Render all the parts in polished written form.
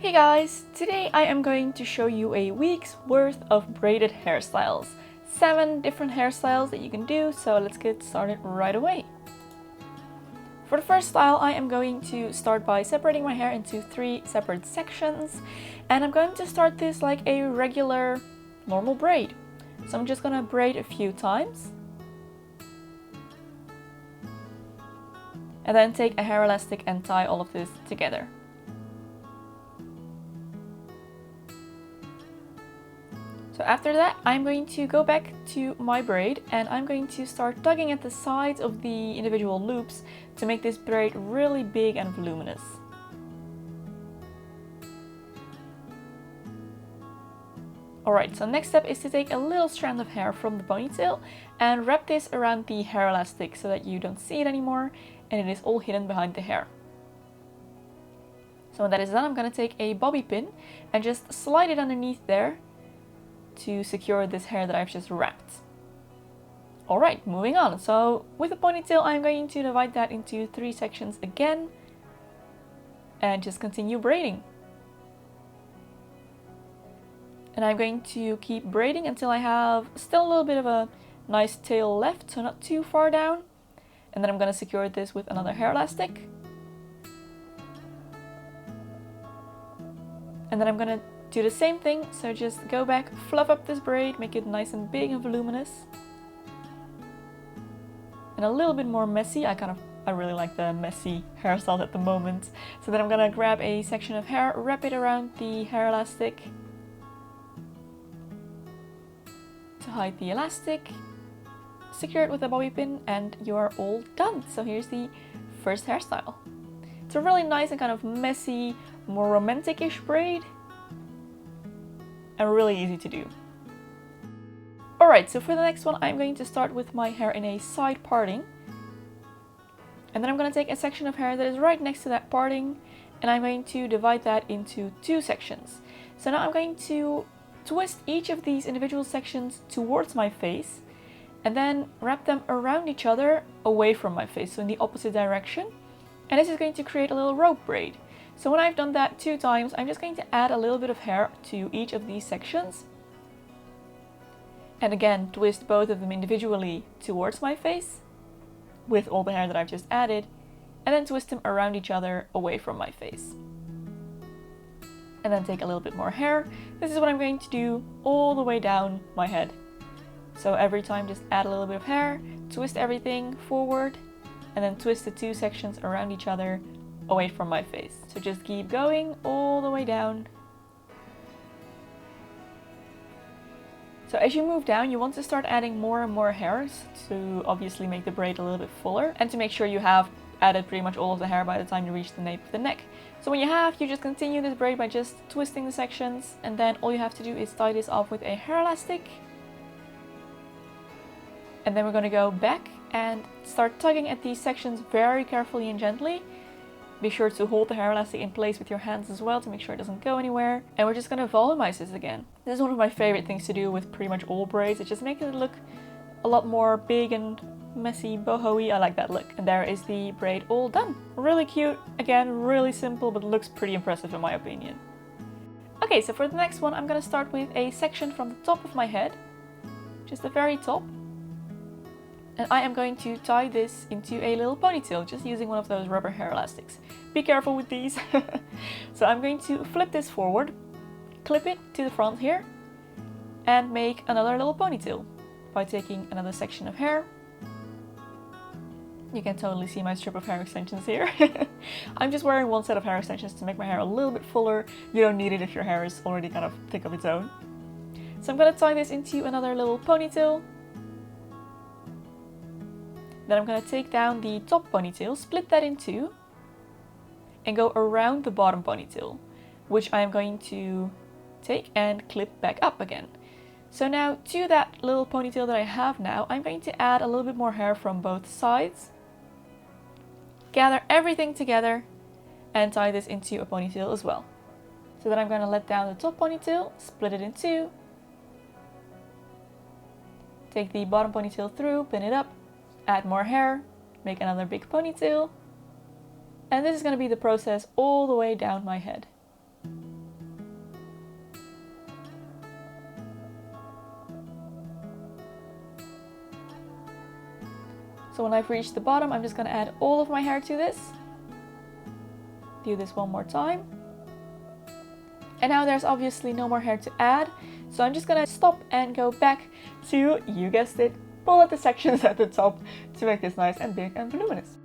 Hey guys, today I am going to show you a week's worth of braided hairstyles. 7 different hairstyles that you can do, so let's get started right away. For the first style, I am going to start by separating my hair into 3 separate sections, and I'm going to start this like a regular normal braid. So I'm just gonna braid a few times and then take a hair elastic and tie all of this together. So after that, I'm going to go back to my braid and I'm going to start tugging at the sides of the individual loops to make this braid really big and voluminous. Alright, so next step is to take a little strand of hair from the ponytail and wrap this around the hair elastic so that you don't see it anymore and it is all hidden behind the hair. So when that is done, I'm going to take a bobby pin and just slide it underneath there to secure this hair that I've just wrapped. Alright, moving on. So with the ponytail, I'm going to divide that into 3 sections again and just continue braiding. And I'm going to keep braiding until I have still a little bit of a nice tail left, so not too far down. And then I'm going to secure this with another hair elastic. And then I'm going to do the same thing, so just go back, fluff up this braid, make it nice and big and voluminous. And a little bit more messy. I really like the messy hairstyle at the moment. So then I'm gonna grab a section of hair, wrap it around the hair elastic to hide the elastic, secure it with a bobby pin, and you are all done. So here's the first hairstyle. It's a really nice and kind of messy, more romantic-ish braid. And really easy to do. Alright, so for the next one, I'm going to start with my hair in a side parting. And then I'm going to take a section of hair that is right next to that parting, and I'm going to divide that into 2 sections. So now I'm going to twist each of these individual sections towards my face, and then wrap them around each other away from my face, so in the opposite direction. And this is going to create a little rope braid. So when I've done that 2 times, I'm just going to add a little bit of hair to each of these sections. And again, twist both of them individually towards my face with all the hair that I've just added, and then twist them around each other away from my face. And then take a little bit more hair. This is what I'm going to do all the way down my head. So every time just add a little bit of hair, twist everything forward, and then twist the 2 sections around each other away from my face. So just keep going all the way down. So as you move down, you want to start adding more and more hairs to obviously make the braid a little bit fuller and to make sure you have added pretty much all of the hair by the time you reach the nape of the neck. So when you have, you just continue this braid by just twisting the sections, and then all you have to do is tie this off with a hair elastic. And then we're going to go back and start tugging at these sections very carefully and gently. Be sure to hold the hair elastic in place with your hands as well to make sure it doesn't go anywhere. And we're just going to volumize this again. This is one of my favorite things to do with pretty much all braids. It just makes it look a lot more big and messy, boho-y. I like that look. And there is the braid all done. Really cute. Again, really simple, but looks pretty impressive in my opinion. Okay, so for the next one, I'm going to start with a section from the top of my head. Just the very top. And I am going to tie this into a little ponytail, just using one of those rubber hair elastics. Be careful with these. So I'm going to flip this forward, clip it to the front here, and make another little ponytail by taking another section of hair. You can totally see my strip of hair extensions here. I'm just wearing one set of hair extensions to make my hair a little bit fuller. You don't need it if your hair is already kind of thick of its own. So I'm going to tie this into another little ponytail. Then I'm going to take down the top ponytail, split that in 2, and go around the bottom ponytail, which I am going to take and clip back up again. So now to that little ponytail that I have now, I'm going to add a little bit more hair from both sides, gather everything together, and tie this into a ponytail as well. So then I'm going to let down the top ponytail, split it in 2, take the bottom ponytail through, pin it up, add more hair, make another big ponytail, and this is going to be the process all the way down my head. So when I've reached the bottom, I'm just going to add all of my hair to this. Do this one more time. And now there's obviously no more hair to add. So I'm just going to stop and go back to, you guessed it, pull at the sections at the top to make this nice and big and voluminous.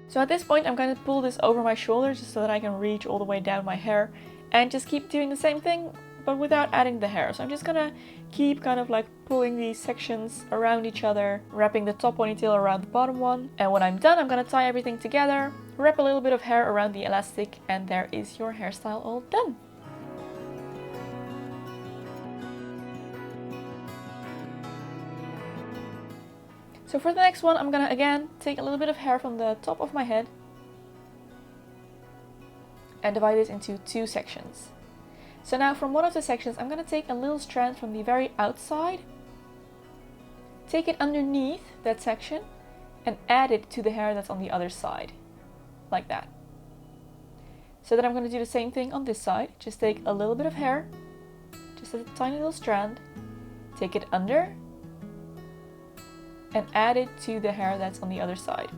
So at this point I'm going to pull this over my shoulders just so that I can reach all the way down my hair and just keep doing the same thing but without adding the hair. So I'm just gonna keep kind of like pulling these sections around each other, wrapping the top ponytail around the bottom one. And when I'm done, I'm gonna tie everything together, wrap a little bit of hair around the elastic, and there is your hairstyle all done. So for the next one, I'm gonna again take a little bit of hair from the top of my head and divide this into 2 sections. So now from one of the sections, I'm gonna take a little strand from the very outside, take it underneath that section and add it to the hair that's on the other side, like that. So then I'm gonna do the same thing on this side. Just take a little bit of hair, just a tiny little strand, take it under and add it to the hair that's on the other side,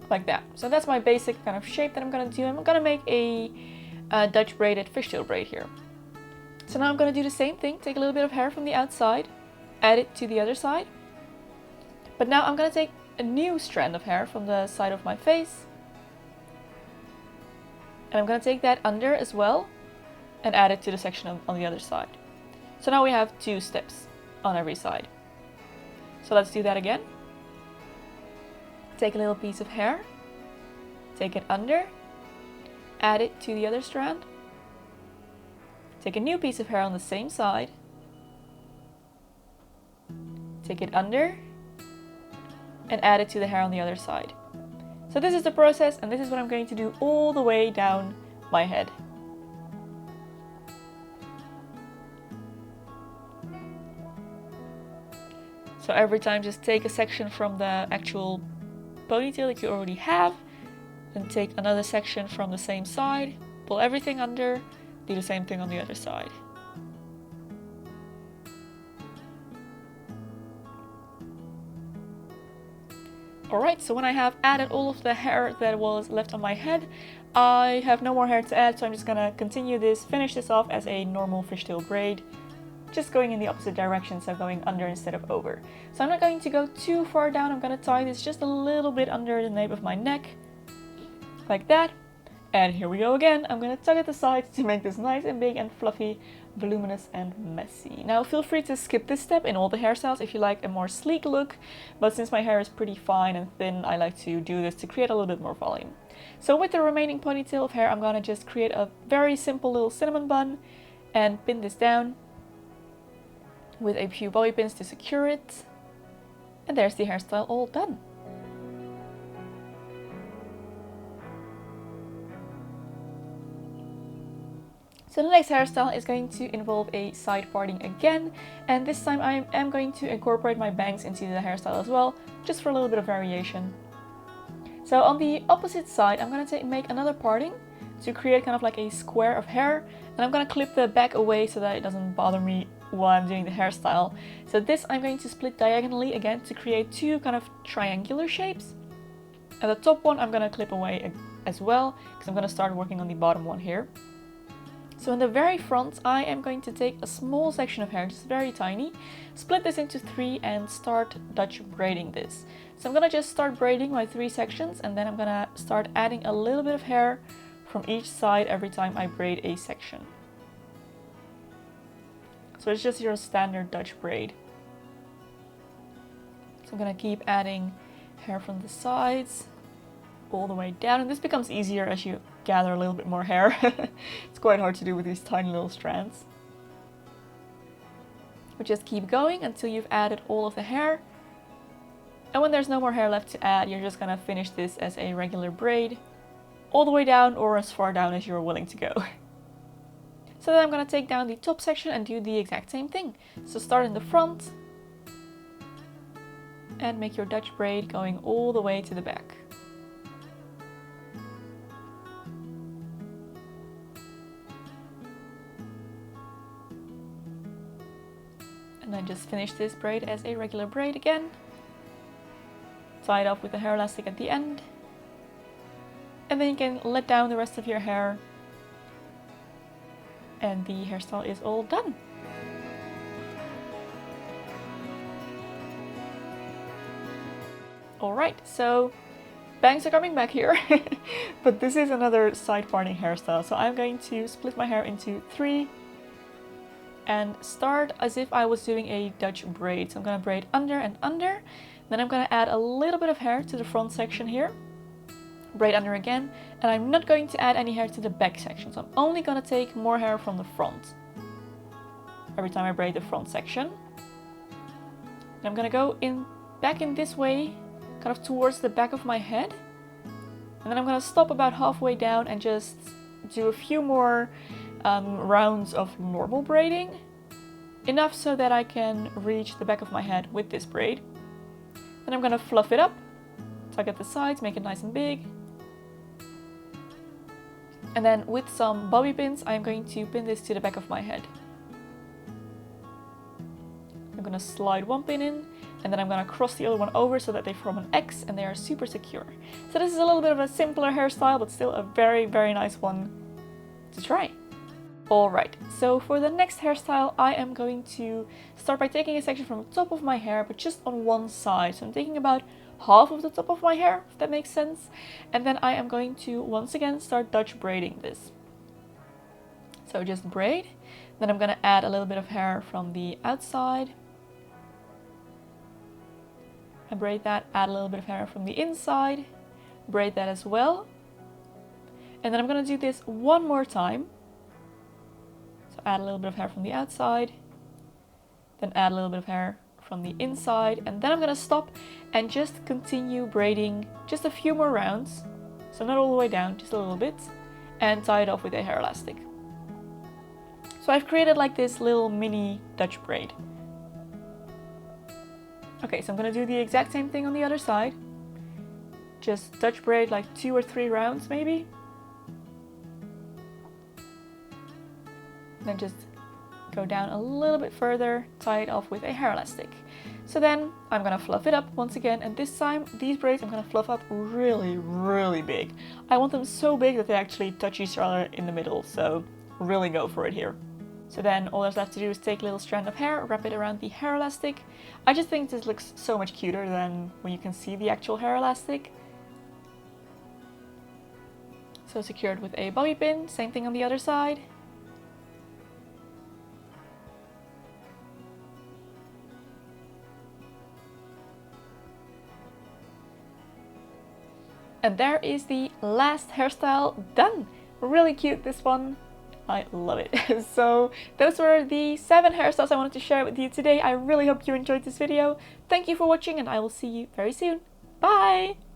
like that. So that's my basic kind of shape that I'm gonna do. I'm gonna make a Dutch braided fishtail braid here. So now I'm gonna do the same thing, take a little bit of hair from the outside, add it to the other side. But now I'm gonna take a new strand of hair from the side of my face, and I'm gonna take that under as well and add it to the section on the other side. So now we have 2 steps on every side. So let's do that again. Take a little piece of hair, take it under, add it to the other strand, take a new piece of hair on the same side, take it under, and add it to the hair on the other side. So this is the process, and this is what I'm going to do all the way down my head. So every time just take a section from the actual ponytail that you already have, then take another section from the same side, pull everything under, do the same thing on the other side. Alright, so when I have added all of the hair that was left on my head, I have no more hair to add, so I'm just gonna continue this, finish this off as a normal fishtail braid, just going in the opposite direction, so going under instead of over. So I'm not going to go too far down, I'm gonna tie this just a little bit under the nape of my neck, like that. And here we go again. I'm gonna tug at the sides to make this nice and big and fluffy, voluminous and messy. Now feel free to skip this step in all the hairstyles if you like a more sleek look, but since my hair is pretty fine and thin, I like to do this to create a little bit more volume. So with the remaining ponytail of hair, I'm gonna just create a very simple little cinnamon bun and pin this down with a few bobby pins to secure it. And there's the hairstyle all done. So the next hairstyle is going to involve a side parting again, and this time I am going to incorporate my bangs into the hairstyle as well, just for a little bit of variation. So on the opposite side, I'm going to make another parting to create kind of like a square of hair, and I'm going to clip the back away so that it doesn't bother me while I'm doing the hairstyle. So this I'm going to split diagonally again to create 2 kind of triangular shapes. And the top one I'm going to clip away as well, because I'm going to start working on the bottom one here. So in the very front, I am going to take a small section of hair, just very tiny, split this into 3 and start Dutch braiding this. So I'm gonna just start braiding my 3 sections, and then I'm gonna start adding a little bit of hair from each side every time I braid a section. So it's just your standard Dutch braid. So I'm gonna keep adding hair from the sides all the way down, and this becomes easier as you gather a little bit more hair. It's quite hard to do with these tiny little strands. But just keep going until you've added all of the hair. And when there's no more hair left to add, you're just gonna finish this as a regular braid, all the way down or as far down as you're willing to go. So then I'm gonna take down the top section and do the exact same thing. So start in the front and make your Dutch braid going all the way to the back. And then just finish this braid as a regular braid again. Tie it up with the hair elastic at the end. And then you can let down the rest of your hair. And the hairstyle is all done. Alright, so bangs are coming back here, but this is another side parting hairstyle. So I'm going to split my hair into 3 and start as if I was doing a Dutch braid. So I'm going to braid under and under. Then I'm going to add a little bit of hair to the front section here. Braid under again. And I'm not going to add any hair to the back section. So I'm only going to take more hair from the front every time I braid the front section. And I'm going to go back in this way, kind of towards the back of my head. And then I'm going to stop about halfway down and just do a few more rounds of normal braiding. Enough so that I can reach the back of my head with this braid. Then I'm going to fluff it up, tug at the sides, make it nice and big. And then with some bobby pins, I'm going to pin this to the back of my head. I'm going to slide one pin in, and then I'm going to cross the other one over so that they form an X and they are super secure. So this is a little bit of a simpler hairstyle, but still a very, very nice one to try. Alright, so for the next hairstyle, I am going to start by taking a section from the top of my hair, but just on one side. So I'm taking about half of the top of my hair, if that makes sense. And then I am going to once again start Dutch braiding this. So just braid. Then I'm going to add a little bit of hair from the outside. And braid that, add a little bit of hair from the inside. Braid that as well. And then I'm going to do this one more time. So add a little bit of hair from the outside. Then add a little bit of hair from the inside. And then I'm going to stop and just continue braiding just a few more rounds. So not all the way down, just a little bit. And tie it off with a hair elastic. So I've created like this little mini Dutch braid. Okay, so I'm going to do the exact same thing on the other side. Just Dutch braid like 2 or 3 rounds maybe. Then just go down a little bit further, tie it off with a hair elastic. So then I'm going to fluff it up once again, and this time these braids I'm going to fluff up really, really big. I want them so big that they actually touch each other in the middle, so really go for it here. So then all there's left to do is take a little strand of hair, wrap it around the hair elastic. I just think this looks so much cuter than when you can see the actual hair elastic. So secured with a bobby pin, same thing on the other side. And there is the last hairstyle done. Really cute, this one. I love it. So those were the 7 hairstyles I wanted to share with you today. I really hope you enjoyed this video. Thank you for watching, and I will see you very soon. Bye!